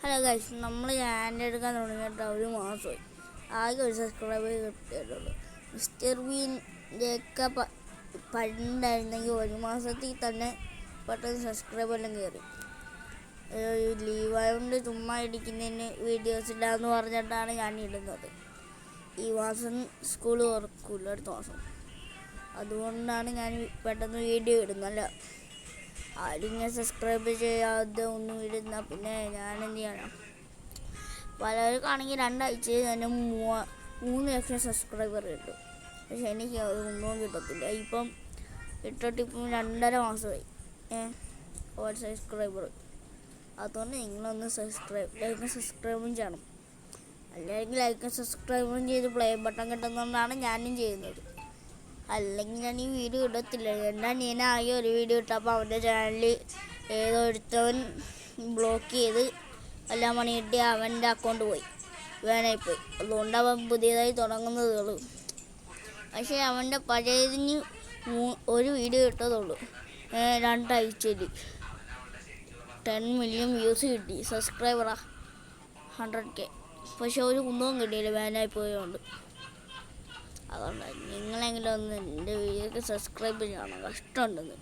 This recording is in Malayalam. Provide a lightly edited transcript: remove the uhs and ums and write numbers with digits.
ഹലോ ഗൈസ്, നമ്മൾ ചാനൽ എടുക്കാൻ തുടങ്ങിയിട്ട് ഒരു മാസമായി. ആകെ ഒരു സബ്സ്ക്രൈബർ കിട്ടിയിട്ടുള്ളൂ. മിസ്റ്റർ ബീൻ്റെയൊക്കെ പണ്ടായിരുന്നെങ്കിൽ ഒരു മാസത്തിൽ തന്നെ പെട്ടെന്ന് സബ്സ്ക്രൈബ് എല്ലാം കയറി. ലീവായതുകൊണ്ട് ചുമ്മാ ഇടിക്കുന്നതിന് വീഡിയോസ് ഇല്ലാന്ന് പറഞ്ഞിട്ടാണ് ഞാൻ ഇടുന്നത്. ഈ മാസം സ്കൂൾ തുറക്കില്ല, അടുത്ത മാസം. അതുകൊണ്ടാണ് ഞാൻ പെട്ടെന്ന് വീഡിയോ ഇടുന്നല്ല. ആരും ഞാൻ സബ്സ്ക്രൈബ് ചെയ്യാതെ ഒന്നും ഇടുന്ന പിന്നെ ഞാൻ എന്ത് ചെയ്യണം? പലർക്കാണെങ്കിൽ 2 ആഴ്ചയിൽ തന്നെ 3 ലക്ഷം സബ്സ്ക്രൈബർ കിട്ടും. പക്ഷെ എനിക്ക് ഒന്നും കിട്ടത്തില്ല. ഇപ്പം ഇട്ടിട്ട് 2.5 മാസമായി ഒരു സബ്സ്ക്രൈബർ. അതുകൊണ്ട് നിങ്ങളൊന്ന് ലൈക്കും സബ്സ്ക്രൈബും ചെയ്യണം. അല്ലെങ്കിൽ ലൈക്കും സബ്സ്ക്രൈബും ചെയ്ത് പ്ലേ ബട്ടൺ കിട്ടുന്നതുകൊണ്ടാണ് ഞാനും ചെയ്യുന്നത്. അല്ലെങ്കിൽ ഞാൻ ഈ വീഡിയോ ഇടത്തില്ല. എന്നാൽ ഞാൻ ആകെ ഒരു വീഡിയോ ഇട്ടപ്പോൾ അവൻ്റെ ചാനലിൽ ഏതോ ഒരുത്തവൻ ബ്ലോക്ക് ചെയ്ത് എല്ലാം പണി കിട്ടി അവൻ്റെ അക്കൗണ്ട് പോയി, വേനായിപ്പോയി. അതുകൊണ്ട് അവൻ പുതിയതായി തുടങ്ങുന്നതേ ഉള്ളൂ. പക്ഷേ അവൻ്റെ പഴയതിന് ഒരു വീഡിയോ ഇട്ടതുള്ളൂ. 2 ആഴ്ചയിൽ 10 മില്യൺ വ്യൂസ് കിട്ടി. സബ്സ്ക്രൈബറാ 100K. പക്ഷെ ഒരു കുന്തവും കിട്ടിയില്ല, വേനായി പോയതുകൊണ്ട്. അതുകൊണ്ട് നിങ്ങളെങ്കിലും ഒന്ന് എൻ്റെ വീഡിയോക്ക് സബ്സ്ക്രൈബ് ചെയ്യണം. കഷ്ടമുണ്ടെന്ന്.